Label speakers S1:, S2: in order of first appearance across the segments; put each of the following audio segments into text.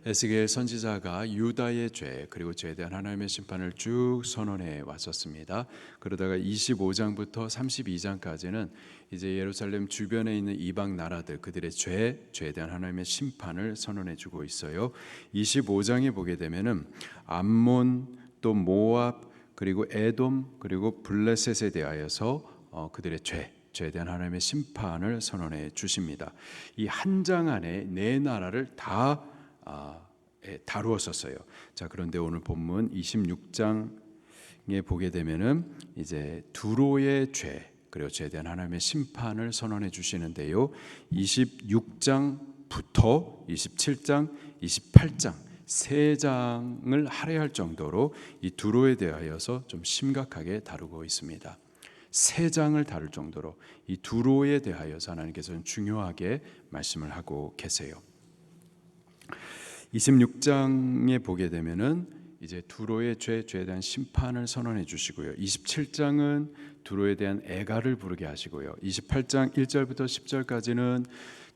S1: 에스겔 선지자가 유다의 죄 그리고 죄에 대한 하나님의 심판을 쭉 선언해 왔었습니다. 그러다가 25장부터 32장까지는 이제 예루살렘 주변에 있는 이방 나라들 그들의 죄에 대한 하나님의 심판을 선언해 주고 있어요. 25장에 보게 되면은 암몬 또 모압 그리고 에돔 그리고 블레셋에 대하여서 그들의 죄에 대한 하나님의 심판을 선언해 주십니다. 이 한 장 안에 네 나라를 다 다루었었어요. 자, 그런데 오늘 본문 26장에 보게 되면은 이제 두로의 죄 그리고 죄에 대한 하나님의 심판을 선언해 주시는데요. 26장부터 27장, 28장 세 장을 할애할 정도로 이 두로에 대하여서 좀 심각하게 다루고 있습니다. 세 장을 다룰 정도로 이 두로에 대하여서 하나님께서는 중요하게 말씀을 하고 계세요. 26장에 보게 되면은 이제 두로의 죄에 대한 심판을 선언해 주시고요. 27장은 두로에 대한 애가를 부르게 하시고요. 28장 1절부터 10절까지는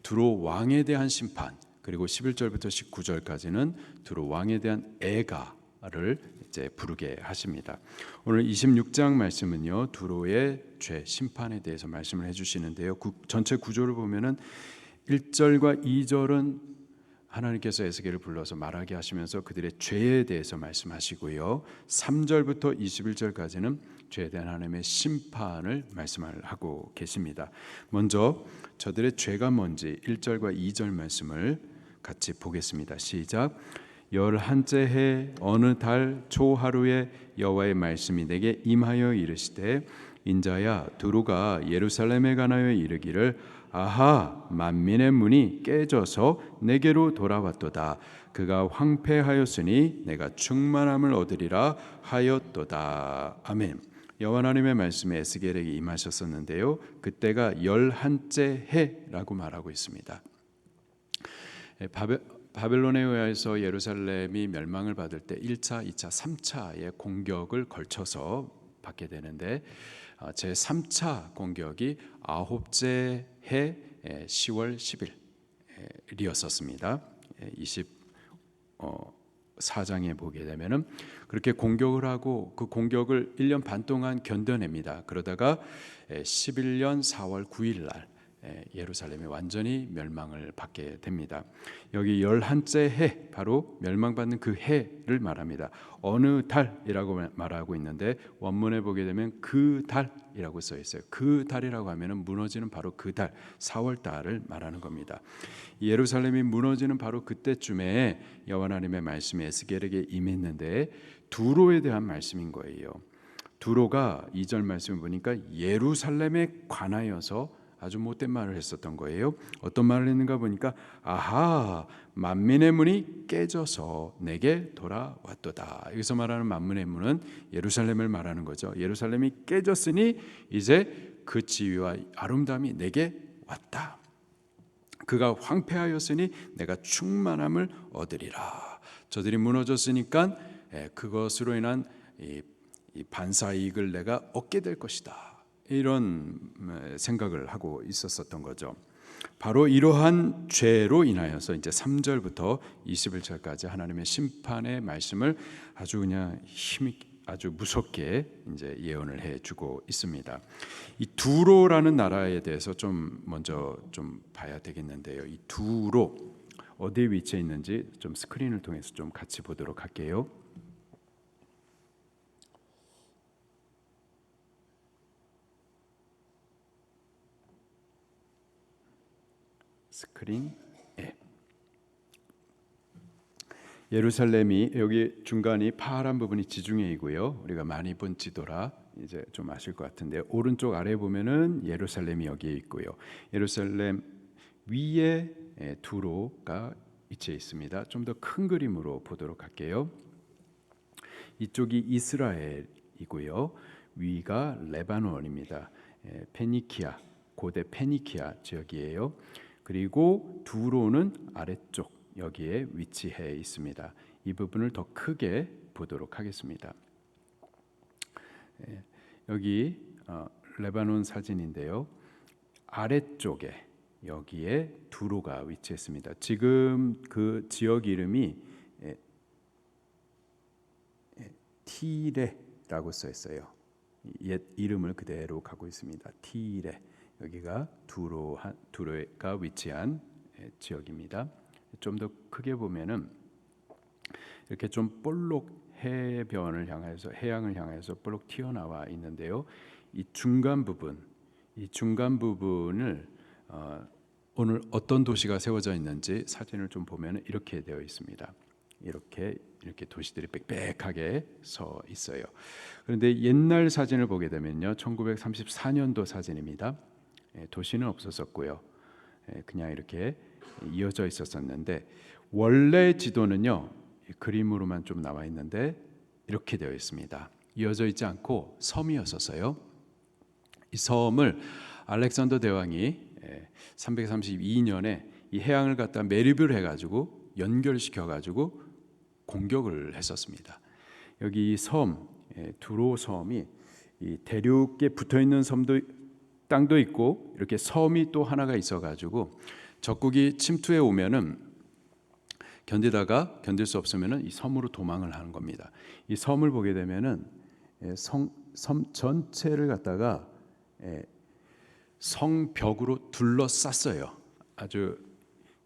S1: 두로 왕에 대한 심판, 그리고 11절부터 19절까지는 두로 왕에 대한 애가를 이제 부르게 하십니다. 오늘 26장 말씀은요, 두로의 죄 심판에 대해서 말씀을 해주시는데요. 전체 구조를 보면은 1절과 2절은 하나님께서 에스겔을 불러서 말하게 하시면서 그들의 죄에 대해서 말씀하시고요. 3절부터 21절까지는 죄에 대한 하나님의 심판을 말씀을 하고 계십니다. 먼저 저들의 죄가 뭔지 1절과 2절 말씀을 같이 보겠습니다. 시작. 열한째 해 어느 달 초하루에 여호와의 말씀이 내게 임하여 이르시되 인자야 두로가 예루살렘에 관하여 이르기를 아하 만민의 문이 깨져서 내게로 돌아왔도다. 그가 황폐하였으니 내가 충만함을 얻으리라 하였도다. 아멘. 여호와 하나님의 말씀에 에스겔에게 임하셨었는데요. 그때가 열한째 해라고 말하고 있습니다. 바벨론에 의해서 예루살렘이 멸망을 받을 때 1차, 2차, 3차의 공격을 걸쳐서 받게 되는데 제3차 공격이 9째 해 10월 10일이었었습니다. 24장에 보게 되면은 그렇게 공격을 하고 그 공격을 1년 반 동안 견뎌냅니다. 그러다가 11년 4월 9일 날 예루살렘이 완전히 멸망을 받게 됩니다. 여기 열한째 해, 바로 멸망받는 그 해를 말합니다. 어느 달이라고 말하고 있는데 원문에 보게 되면 그 달이라고 써 있어요. 그 달이라고 하면은 무너지는 바로 그 달, 4월 달을 말하는 겁니다. 예루살렘이 무너지는 바로 그때쯤에 여호와 하나님의 말씀이 에스겔에게 임했는데 두로에 대한 말씀인 거예요. 두로가 2절 말씀을 보니까 예루살렘에 관하여서 아주 못된 말을 했었던 거예요. 어떤 말을 했는가 보니까 아하 만민의 문이 깨져서 내게 돌아왔도다. 여기서 말하는 만민의 문은 예루살렘을 말하는 거죠. 예루살렘이 깨졌으니 이제 그 지위와 아름다움이 내게 왔다. 그가 황폐하였으니 내가 충만함을 얻으리라. 저들이 무너졌으니까 그것으로 인한 이 반사이익을 내가 얻게 될 것이다. 이런 생각을 하고 있었던 거죠. 바로 이러한 죄로 인하여서 이제 3절부터 21절까지 하나님의 심판의 말씀을 아주 그냥 아주 무섭게 이제 예언을 해주고 있습니다. 이 두로라는 나라에 대해서 좀 먼저 좀 봐야 되겠는데요. 이 두로 어디에 위치해 있는지 좀 스크린을 통해서 좀 같이 보도록 할게요. 스크린. 예루살렘이 여기 중간이 파란 부분이 지중해이고요. 우리가 많이 본 지도라 이제 좀 아실 것 같은데 오른쪽 아래 보면은 예루살렘이 여기에 있고요. 예루살렘 위에 두로가 위치해 있습니다. 좀 더 큰 그림으로 보도록 할게요. 이쪽이 이스라엘이고요. 위가 레바논입니다. 페니키아, 고대 페니키아 지역이에요. 그리고 두로는 아래쪽 여기에 위치해 있습니다. 이 부분을 더 크게 보도록 하겠습니다. 여기 레바논 사진인데요. 아래쪽에 여기에 두로가 위치했습니다. 지금 그 지역 이름이 티레라고 써 있어요. 옛 이름을 그대로 갖고 있습니다. 티레. 여기가 두로가 위치한 지역입니다. 좀 더 크게 보면은 이렇게 좀 볼록 해변을 향해서 해양을 향해서 볼록 튀어나와 있는데요. 이 중간 부분을 오늘 어떤 도시가 세워져 있는지 사진을 좀 보면 이렇게 되어 있습니다. 이렇게 도시들이 빽빽하게 서 있어요. 그런데 옛날 사진을 보게 되면요, 1934년도 사진입니다. 도시는 없었었고요, 그냥 이렇게 이어져 있었었는데 원래 지도는요, 그림으로만 좀 나와 있는데 이렇게 되어 있습니다. 이어져 있지 않고 섬이었었어요. 이 섬을 알렉산더 대왕이 332년에 이 해양을 갖다 매립을 해가지고 연결시켜 가지고 공격을 했었습니다. 여기 이 섬, 두로 섬이 이 대륙에 붙어 있는 땅도 있고 이렇게 섬이 또 하나가 있어가지고 적국이 침투해 오면은 견딜 수 없으면은 이 섬으로 도망을 하는 겁니다. 이 섬을 보게 되면은 섬 전체를 갖다가 성벽으로 둘러쌌어요. 아주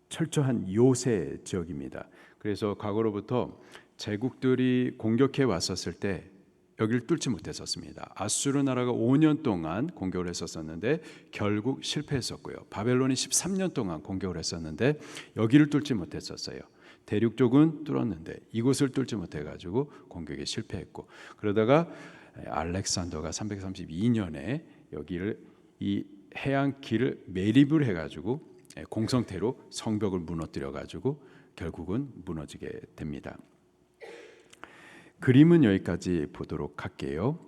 S1: 철저한 요새 지역입니다. 그래서 과거로부터 제국들이 공격해 왔었을 때 여기를 뚫지 못했었습니다. 아수르 나라가 5년 동안 공격을 했었는데 결국 실패했었고요. 바벨론이 13년 동안 공격을 했었는데 여기를 뚫지 못했었어요. 대륙 쪽은 뚫었는데 이곳을 뚫지 못해가지고 공격에 실패했고, 그러다가 알렉산더가 332년에 여기를 이 해안길을 매립을 해가지고 공성태로 성벽을 무너뜨려가지고 결국은 무너지게 됩니다. 그림은 여기까지 보도록 할게요.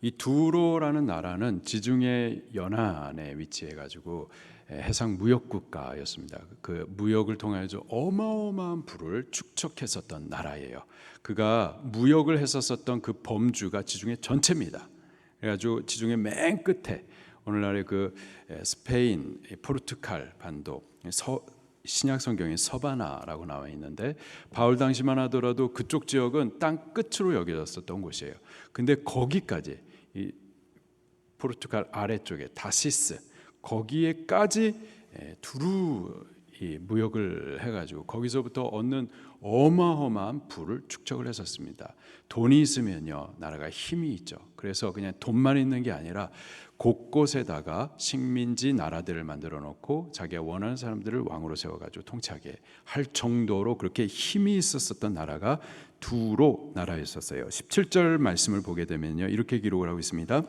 S1: 이 두로라는 나라는 지중해 연안에 위치해가지고 해상 무역 국가였습니다. 그 무역을 통해서 어마어마한 부를 축적했었던 나라예요. 그가 무역을 했었던 그 범주가 지중해 전체입니다. 그래가지고 지중해 맨 끝에 오늘날의 그 스페인, 포르투갈 반도, 신약 성경에 서바나라고 나와 있는데 바울 당시만 하더라도 그쪽 지역은 땅 끝으로 여겨졌었던 곳이에요. 근데 거기까지 이 포르투갈 아래쪽에 다시스 거기에까지 두루 이 무역을 해가지고 거기서부터 얻는 어마어마한 부를 축적을 했었습니다. 돈이 있으면요 나라가 힘이 있죠. 그래서 그냥 돈만 있는 게 아니라 곳곳에다가 식민지 나라들을 만들어 놓고 자기가 원하는 사람들을 왕으로 세워가지고 통치하게 할 정도로 그렇게 힘이 있었던 나라가 두로 나라였었어요. 17절 말씀을 보게 되면요 이렇게 기록을 하고 있습니다.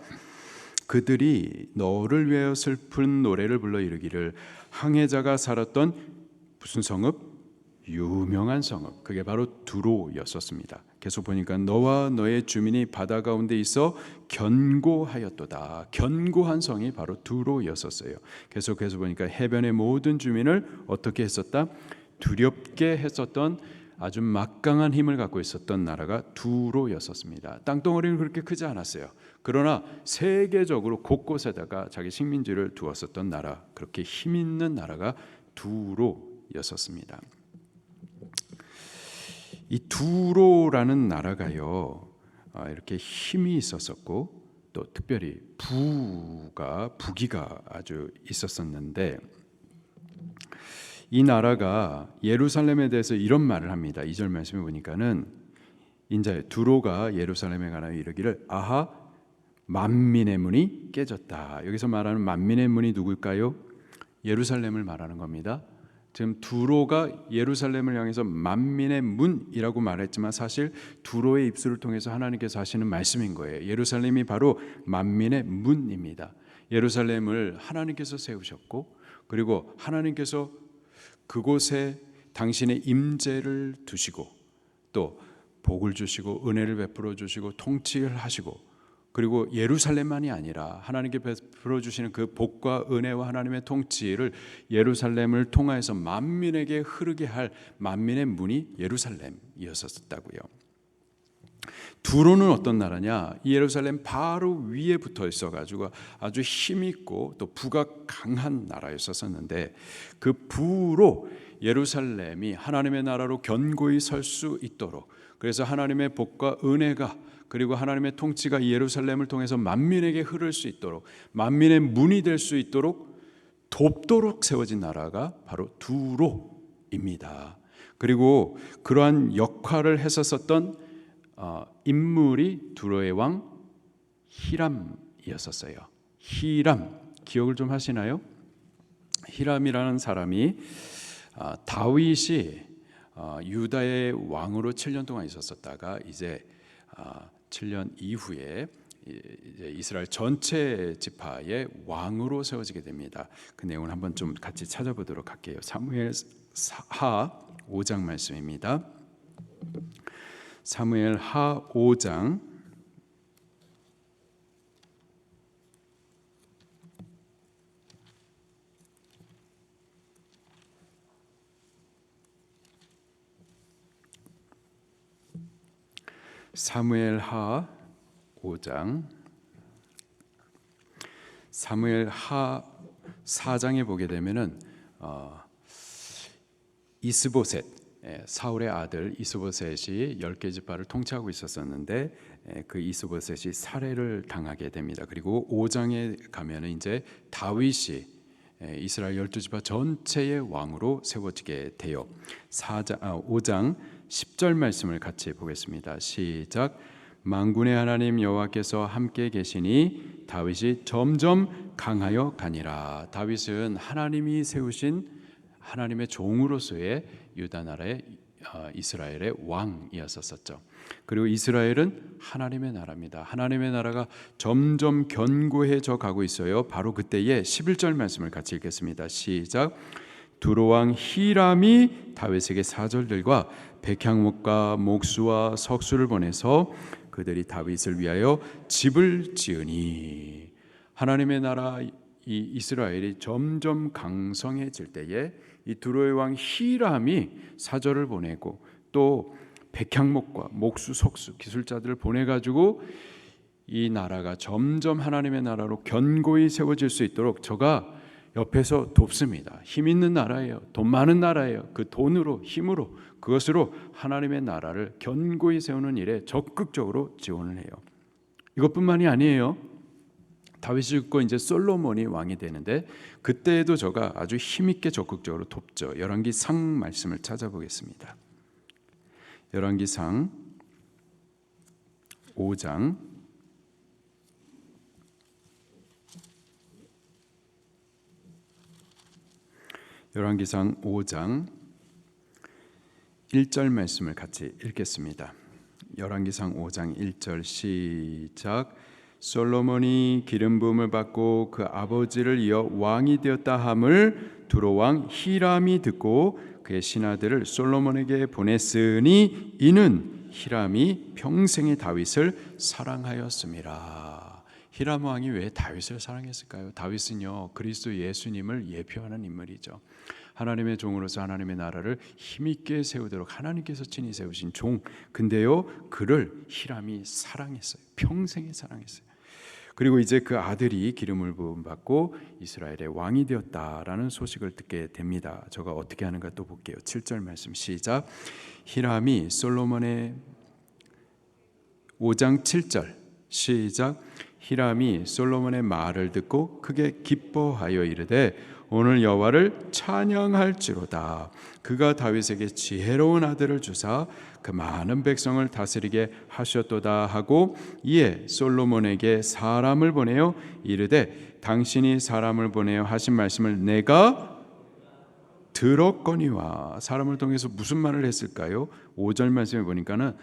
S1: 그들이 너를 위하여 슬픈 노래를 불러 이르기를 항해자가 살았던 무슨 성읍? 유명한 성읍. 그게 바로 두로였었습니다. 계속 보니까 너와 너의 주민이 바다 가운데 있어 견고하였도다. 견고한 성이 바로 두로였었어요. 계속해서 보니까 해변의 모든 주민을 어떻게 했었다? 두렵게 했었던 아주 막강한 힘을 갖고 있었던 나라가 두로였었습니다. 땅덩어리는 그렇게 크지 않았어요. 그러나 세계적으로 곳곳에다가 자기 식민지를 두었었던 나라, 그렇게 힘 있는 나라가 두로였었습니다. 이 두로라는 나라가요 이렇게 힘이 있었었고 또 특별히 부귀가 아주 있었었는데 이 나라가 예루살렘에 대해서 이런 말을 합니다. 2절 말씀에 보니까는 인자의 두로가 예루살렘에 관하여 이르기를 아하 만민의 문이 깨졌다. 여기서 말하는 만민의 문이 누굴까요? 예루살렘을 말하는 겁니다. 지금 두로가 예루살렘을 향해서 만민의 문이라고 말했지만 사실 두로의 입술을 통해서 하나님께서 하시는 말씀인 거예요. 예루살렘이 바로 만민의 문입니다. 예루살렘을 하나님께서 세우셨고 그리고 하나님께서 그곳에 당신의 임재를 두시고 또 복을 주시고 은혜를 베풀어 주시고 통치를 하시고 그리고 예루살렘만이 아니라 하나님께 베풀어 주시는 그 복과 은혜와 하나님의 통치를 예루살렘을 통하여서 만민에게 흐르게 할 만민의 문이 예루살렘이었었다고요. 두로는 어떤 나라냐? 이 예루살렘 바로 위에 붙어 있어가지고 아주 힘있고 또 부가 강한 나라였었는데, 그 부로 예루살렘이 하나님의 나라로 견고히 설 수 있도록, 그래서 하나님의 복과 은혜가 그리고 하나님의 통치가 이 예루살렘을 통해서 만민에게 흐를 수 있도록, 만민의 문이 될 수 있도록 돕도록 세워진 나라가 바로 두로입니다. 그리고 그러한 역할을 했었던 인물이 두로의 왕 히람이었었어요. 히람, 기억을 좀 하시나요? 히람이라는 사람이 다윗이 유다의 왕으로 7년 동안 있었다가 이제 7년 이후에 이제 이스라엘 전체 지파의 왕으로 세워지게 됩니다. 그 내용을 한번 좀 같이 찾아보도록 할게요. 사무엘하 5장 말씀입니다. 사무엘하 5장 4장에 보게 되면은 이스보셋, 사울의 아들 이스보셋이 10개 지파를 통치하고 있었는데 그 이스보셋이 살해를 당하게 됩니다. 그리고 5장에 가면은 이제 다윗이 이스라엘 12지파 전체의 왕으로 세워지게 돼요. 5장 10절 말씀을 같이 보겠습니다. 시작. 만군의 하나님 여호와께서 함께 계시니 다윗이 점점 강하여 가니라. 다윗은 하나님이 세우신 하나님의 종으로서의 유다 나라의 이스라엘의 왕이었었죠. 그리고 이스라엘은 하나님의 나라입니다. 하나님의 나라가 점점 견고해져 가고 있어요. 바로 그때의 11절 말씀을 같이 읽겠습니다. 시작. 두로 왕 히람이 다윗에게 사절들과 백향목과 목수와 석수를 보내서 그들이 다윗을 위하여 집을 지으니. 하나님의 나라 이 이스라엘이 점점 강성해질 때에 이 두로의 왕 히람이 사절을 보내고 또 백향목과 목수, 석수, 기술자들을 보내가지고 이 나라가 점점 하나님의 나라로 견고히 세워질 수 있도록 저가 옆에서 돕습니다. 힘 있는 나라예요. 돈 많은 나라예요. 그 돈으로, 힘으로, 그것으로 하나님의 나라를 견고히 세우는 일에 적극적으로 지원을 해요. 이것뿐만이 아니에요. 다윗이 죽고 이제 솔로몬이 왕이 되는데 그때에도 저가 아주 힘있게 적극적으로 돕죠. 열왕기상 말씀을 찾아보겠습니다. 열왕기상 5장 1절 말씀을 같이 읽겠습니다. 열왕기상 5장 1절 시작. 솔로몬이 기름 부음을 받고 그 아버지를 이어 왕이 되었다 함을 두로 왕 히람이 듣고 그의 신하들을 솔로몬에게 보냈으니 이는 히람이 평생에 다윗을 사랑하였음이라. 히람 왕이 왜 다윗을 사랑했을까요? 다윗은요 그리스도 예수님을 예표하는 인물이죠. 하나님의 종으로서 하나님의 나라를 힘있게 세우도록 하나님께서 친히 세우신 종. 근데요 그를 히람이 사랑했어요. 평생에 사랑했어요. 그리고 이제 그 아들이 기름을 부음 받고 이스라엘의 왕이 되었다라는 소식을 듣게 됩니다. 저가 어떻게 하는가 또 볼게요. 7절 말씀 시작. 히람이 솔로몬의 5장 7절 시작. 히람이 솔로몬의 말을 듣고 크게 기뻐하여 이르되 오늘 여호와를 찬양할지로다. 그가 다윗에게 지혜로운 아들을 주사 그 많은 백성을 다스리게 하셨도다 하고 이에 솔로몬에게 사람을 보내어 이르되 당신이 사람을 보내어 하신 말씀을 내가 들었거니와. 사람을 통해서 무슨 말을 했을까요? 5절 말씀에 보니까는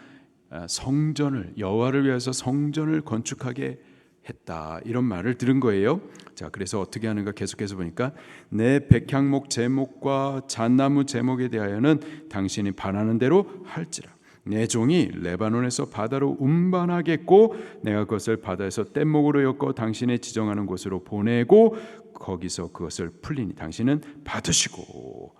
S1: 성전을 여호와를 위해서 성전을 건축하게 했다 이런 말을 들은 거예요. 자, 그래서 어떻게 하는가 계속해서 보니까 내 백향목 제목과 잣나무 제목에 대하여는 당신이 바라는 대로 할지라. 내 종이 레바논에서 바다로 운반하겠고 내가 그것을 바다에서 뗏목으로 엮어 당신의 지정하는 곳으로 보내고 거기서 그것을 풀리니 당신은 받으시고.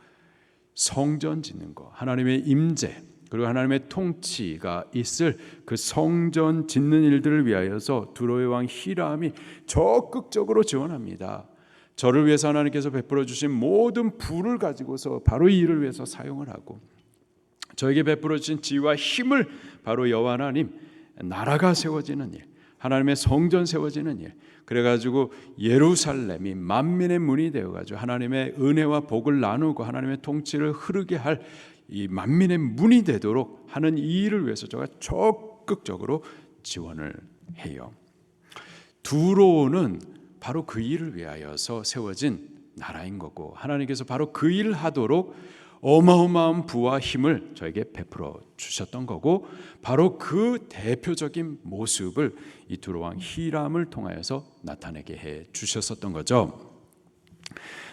S1: 성전 짓는 거, 하나님의 임재, 그리고 하나님의 통치가 있을 그 성전 짓는 일들을 위하여서 두로의 왕 히람이 적극적으로 지원합니다. 저를 위해서 하나님께서 베풀어 주신 모든 부를 가지고서 바로 이 일을 위해서 사용을 하고, 저에게 베풀어 주신 지혜와 힘을 바로 여호와 하나님 나라가 세워지는 일, 하나님의 성전 세워지는 일, 그래가지고 예루살렘이 만민의 문이 되어가지고 하나님의 은혜와 복을 나누고 하나님의 통치를 흐르게 할 이 만민의 문이 되도록 하는 이 일을 위해서 제가 적극적으로 지원을 해요. 두로는 바로 그 일을 위하여서 세워진 나라인 거고, 하나님께서 바로 그 일을 하도록 어마어마한 부와 힘을 저에게 베풀어 주셨던 거고, 바로 그 대표적인 모습을 이 두로 왕 히람을 통하여서 나타내게 해 주셨었던 거죠.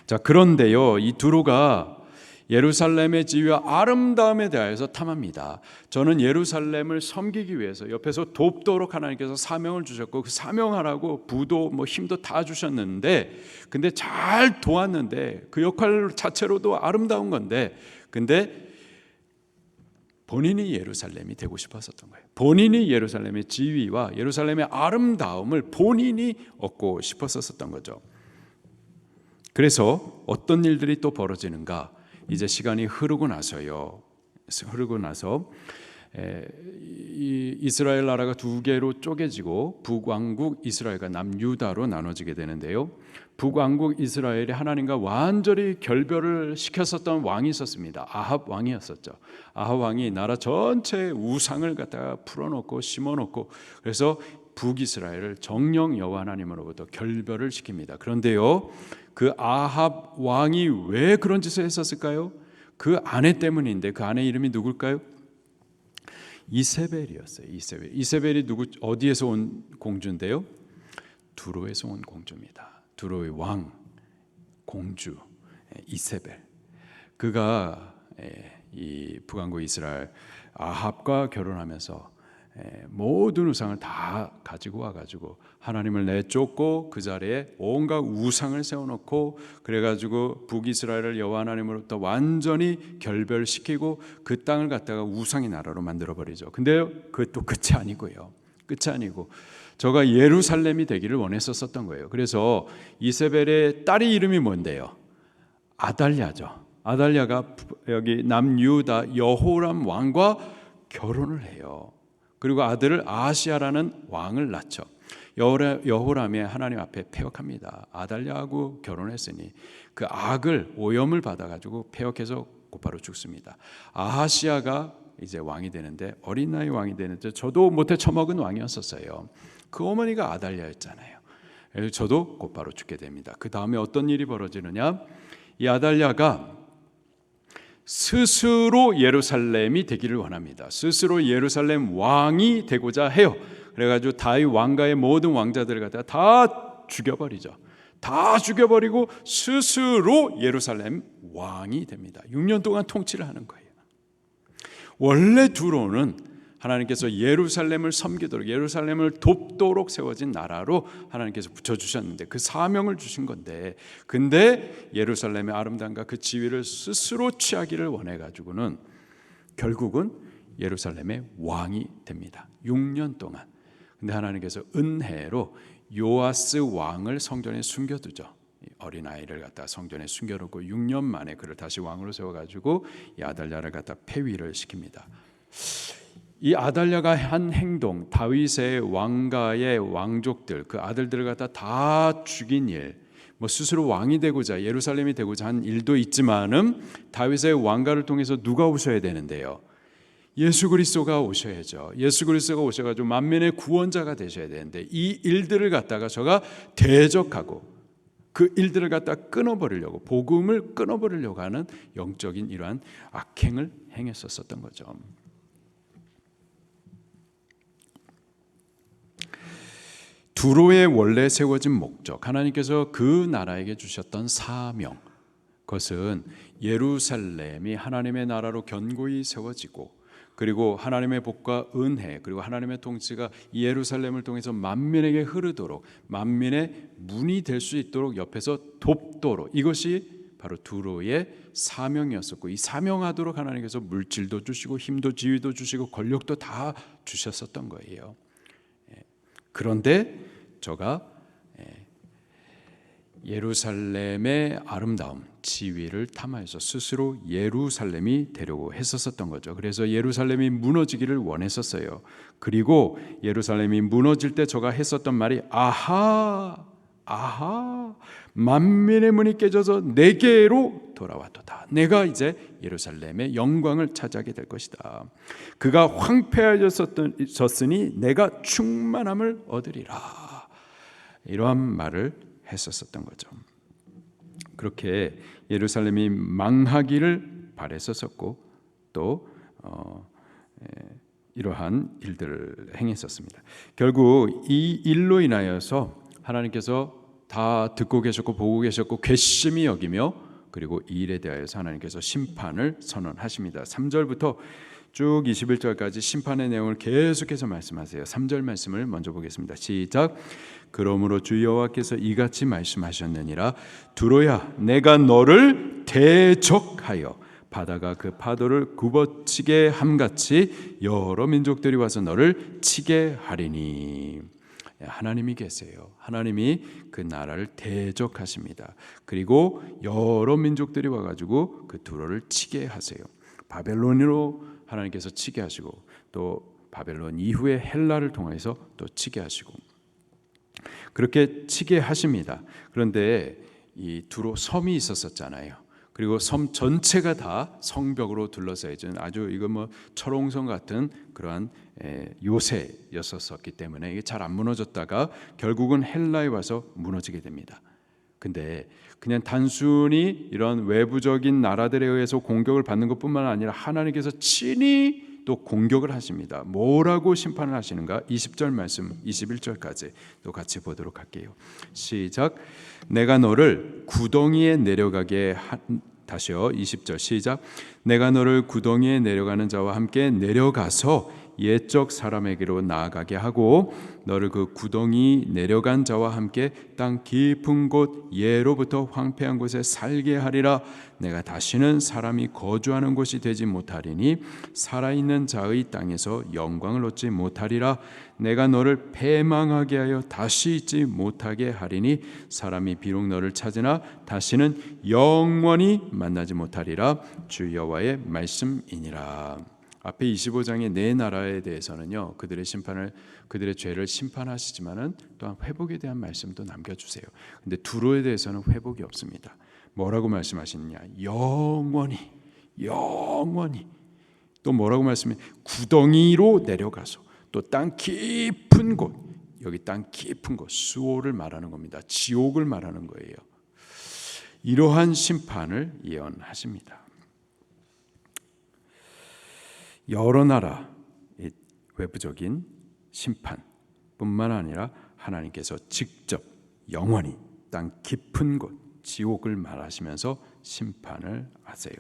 S1: 자, 그런데요, 이 두로가 예루살렘의 지위와 아름다움에 대하여서 탐합니다. 저는 예루살렘을 섬기기 위해서 옆에서 돕도록 하나님께서 사명을 주셨고, 그 사명하라고 부도 힘도 다 주셨는데, 근데 잘 도왔는데 그 역할 자체로도 아름다운 건데, 근데 본인이 예루살렘이 되고 싶었었던 거예요. 본인이 예루살렘의 지위와 예루살렘의 아름다움을 본인이 얻고 싶었었던 거죠. 그래서 어떤 일들이 또 벌어지는가? 이제 시간이 흐르고 나서 이 이스라엘 나라가 두 개로 쪼개지고 북왕국 이스라엘과 남유다로 나눠지게 되는데요. 북왕국 이스라엘이 하나님과 완전히 결별을 시켰었던 왕이 있었습니다. 아합 왕이었었죠. 아합 왕이 나라 전체에 우상을 갖다가 풀어놓고 심어놓고, 그래서 북이스라엘을 정령 여호와 하나님으로부터 결별을 시킵니다. 그런데요, 그 아합 왕이 왜 그런 짓을 했었을까요? 그 아내 때문인데, 그 아내 이름이 누굴까요? 이세벨이었어요. 이세벨이 어디에서 온 공주인데요? 두로에서 온 공주입니다. 두로의 왕 공주 이세벨. 그가 이 북왕국 이스라엘 아합과 결혼하면서 모든 우상을 다 가지고 와가지고 하나님을 내쫓고 그 자리에 온갖 우상을 세워놓고, 그래가지고 북이스라엘을 여호와 하나님으로부터 완전히 결별시키고 그 땅을 갖다가 우상의 나라로 만들어버리죠. 근데 그것도 끝이 아니고요. 끝이 아니고 저가 예루살렘이 되기를 원했었던 거예요. 그래서 이세벨의 딸의 이름이 뭔데요? 아달랴죠. 아달랴가 여기 남유다 여호람 왕과 결혼을 해요. 그리고 아들을 아하시아라는 왕을 낳죠. 여호람이 하나님 앞에 패역합니다. 아달랴하고 결혼했으니 그 악을 오염을 받아가지고 패역해서 곧바로 죽습니다. 아하시아가 이제 왕이 되는데, 어린 나이 왕이 되는데, 저도 못해 처먹은 왕이었었어요. 그 어머니가 아달랴였잖아요. 그래서 저도 곧바로 죽게 됩니다. 그 다음에 어떤 일이 벌어지느냐? 이 아달랴가 스스로 예루살렘이 되기를 원합니다. 스스로 예루살렘 왕이 되고자 해요. 그래가지고 다윗 왕가의 모든 왕자들을 갖다가 다 죽여버리죠. 다 죽여버리고 스스로 예루살렘 왕이 됩니다. 6년 동안 통치를 하는 거예요. 원래 두로는 하나님께서 예루살렘을 섬기도록, 예루살렘을 돕도록 세워진 나라로 하나님께서 붙여주셨는데, 그 사명을 주신 건데, 근데 예루살렘의 아름다움과 그 지위를 스스로 취하기를 원해가지고는 결국은 예루살렘의 왕이 됩니다. 6년 동안. 근데 하나님께서 은혜로 요아스 왕을 성전에 숨겨두죠. 어린아이를 갖다 성전에 숨겨놓고 6년 만에 그를 다시 왕으로 세워가지고 이 아달랴를 갖다 폐위를 시킵니다. 이 아달랴가 한 행동, 다윗의 왕가의 왕족들, 그 아들들을 갖다 다 죽인 일, 스스로 왕이 되고자, 예루살렘이 되고자 한 일도 있지만은 다윗의 왕가를 통해서 누가 오셔야 되는데요? 예수 그리스도가 오셔야죠. 예수 그리스도가 오셔가지고 만민의 구원자가 되셔야 되는데, 이 일들을 갖다가 저가 대적하고 그 일들을 갖다 끊어버리려고, 복음을 끊어버리려고 하는 영적인 이러한 악행을 행했었던 거죠. 두로의 원래 세워진 목적, 하나님께서 그 나라에게 주셨던 사명, 그것은 예루살렘이 하나님의 나라로 견고히 세워지고, 그리고 하나님의 복과 은혜, 그리고 하나님의 통치가 이 예루살렘을 통해서 만민에게 흐르도록, 만민의 문이 될 수 있도록 옆에서 돕도록, 이것이 바로 두로의 사명이었었고, 이 사명하도록 하나님께서 물질도 주시고 힘도 지위도 주시고 권력도 다 주셨었던 거예요. 그런데 저가 예루살렘의 아름다움, 지위를 탐하여서 스스로 예루살렘이 되려고 했었던 거죠. 그래서 예루살렘이 무너지기를 원했었어요. 그리고 예루살렘이 무너질 때 저가 했었던 말이 아하 만민의 문이 깨져서 내게로 돌아왔도다. 내가 이제 예루살렘의 영광을 차지하게 될 것이다. 그가 황폐하였었으니 내가 충만함을 얻으리라. 이러한 말을 했었던 거죠. 그렇게 예루살렘이 망하기를 바랬었고 또 이러한 일들을 행했었습니다. 결국 이 일로 인하여서 하나님께서 다 듣고 계셨고 보고 계셨고 괘씸히 여기며, 그리고 이 일에 대하여서 하나님께서 심판을 선언하십니다. 3절부터 쭉 21절까지 심판의 내용을 계속해서 말씀하세요. 3절 말씀을 먼저 보겠습니다. 시작. 그러므로 주 여호와께서 이같이 말씀하셨느니라. 두로야, 내가 너를 대적하여 바다가 그 파도를 굽어치게 함같이 여러 민족들이 와서 너를 치게 하리니. 하나님이 계세요. 하나님이 그 나라를 대적하십니다. 그리고 여러 민족들이 와가지고 그 두로를 치게 하세요. 바벨론으로 하나님께서 치게 하시고, 또 바벨론 이후에 헬라를 통해서 또 치게 하시고, 그렇게 치게 하십니다. 그런데 이 두로 섬이 있었잖아요. 그리고 섬 전체가 다 성벽으로 둘러싸여 있는 아주 이거 뭐 철옹성 같은 그러한 요새였었기 때문에 이게 잘 안 무너졌다가 결국은 헬라에 와서 무너지게 됩니다. 근데 그냥 단순히 이런 외부적인 나라들에 의해서 공격을 받는 것뿐만 아니라 하나님께서 친히 또 공격을 하십니다. 뭐라고 심판을 하시는가? 20절 말씀 21절까지 또 같이 보도록 할게요. 시작. 내가 너를 구덩이에 내려가게 다시요. 20절 시작. 내가 너를 구덩이에 내려가는 자와 함께 내려가서 옛적 사람에게로 나아가게 하고 너를 그 구덩이 내려간 자와 함께 땅 깊은 곳 예로부터 황폐한 곳에 살게 하리라. 내가 다시는 사람이 거주하는 곳이 되지 못하리니 살아있는 자의 땅에서 영광을 얻지 못하리라. 내가 너를 패망하게 하여 다시 있지 못하게 하리니 사람이 비록 너를 찾으나 다시는 영원히 만나지 못하리라. 주 여호와의 말씀이니라. 앞에 25장의 네 나라에 대해서는요, 그들의 심판을, 그들의 죄를 심판하시지만은 또한 회복에 대한 말씀도 남겨주세요. 근데 두로에 대해서는 회복이 없습니다. 뭐라고 말씀하시느냐? 영원히. 또 뭐라고 말씀해? 구덩이로 내려가서 또 땅 깊은 곳, 여기 땅 깊은 곳, 수오를 말하는 겁니다. 지옥을 말하는 거예요. 이러한 심판을 예언하십니다. 여러 나라 외부적인 심판뿐만 아니라 하나님께서 직접 영원히 땅 깊은 곳 지옥을 말하시면서 심판을 하세요.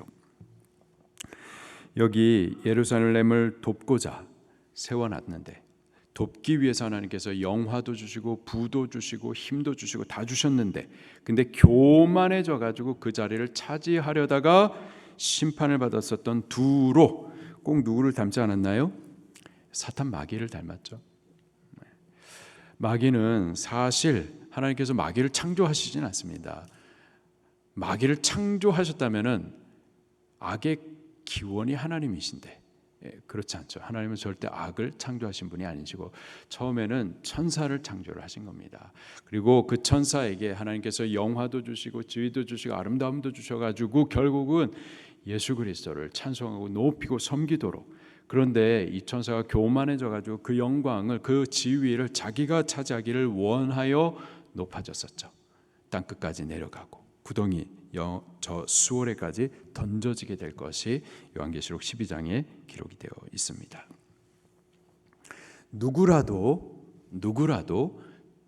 S1: 여기 예루살렘을 돕고자 세워놨는데, 돕기 위해서 하나님께서 영화도 주시고 부도 주시고 힘도 주시고 다 주셨는데, 근데 교만해져 가지고 그 자리를 차지하려다가 심판을 받았었던 두로, 꼭 누구를 닮지 않았나요? 사탄 마귀를 닮았죠. 마귀는 사실 하나님께서 마귀를 창조하시진 않습니다. 마귀를 창조하셨다면은 악의 기원이 하나님이신데, 그렇지 않죠. 하나님은 절대 악을 창조하신 분이 아니시고 처음에는 천사를 창조를 하신 겁니다. 그리고 그 천사에게 하나님께서 영화도 주시고 지위도 주시고 아름다움도 주셔가지고 결국은 예수 그리스도를 찬송하고 높이고 섬기도록, 그런데 이 천사가 교만해져 가지고 그 영광을, 그 지위를 자기가 차지하기를 원하여 높아졌었죠. 땅끝까지 내려가고 구덩이 저 수오레까지 던져지게 될 것이 요한계시록 12장에 기록이 되어 있습니다. 누구라도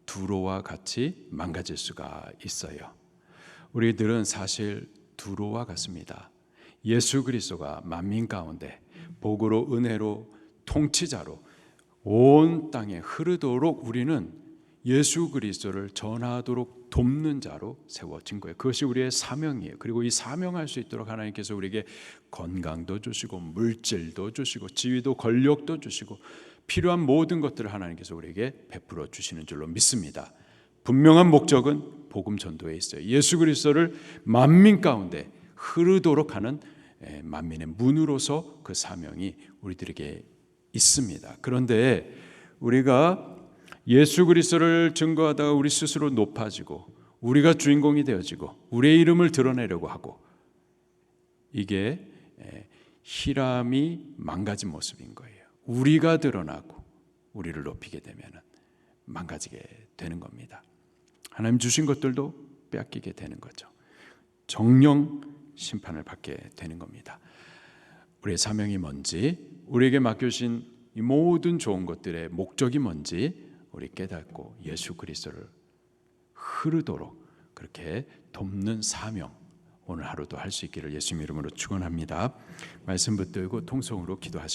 S1: 두로와 같이 망가질 수가 있어요. 우리들은 사실 두로와 같습니다. 예수 그리스도가 만민 가운데 복으로 은혜로 통치자로 온 땅에 흐르도록 우리는 예수 그리스도를 전하도록 돕는 자로 세워진 거예요. 그것이 우리의 사명이에요. 그리고 이 사명할 수 있도록 하나님께서 우리에게 건강도 주시고 물질도 주시고 지위도 권력도 주시고 필요한 모든 것들을 하나님께서 우리에게 베풀어 주시는 줄로 믿습니다. 분명한 목적은 복음 전도에 있어요. 예수 그리스도를 만민 가운데 흐르도록 하는 만민의 문으로서 그 사명이 우리들에게 있습니다. 그런데 우리가 예수 그리스도를 증거하다가 우리 스스로 높아지고 우리가 주인공이 되어지고 우리의 이름을 드러내려고 하고, 이게 히람이 망가진 모습인 거예요. 우리가 드러나고 우리를 높이게 되면 망가지게 되는 겁니다. 하나님 주신 것들도 빼앗기게 되는 거죠. 정령 심판을 받게 되는 겁니다. 우리의 사명이 뭔지, 우리에게 맡겨주신 이 모든 좋은 것들의 목적이 뭔지 우리 깨닫고 예수 그리스도를 흐르도록 그렇게 돕는 사명, 오늘 하루도 할 수 있기를 예수님 이름으로 축원합니다. 말씀 붙들고 통성으로 기도하시겠습니다.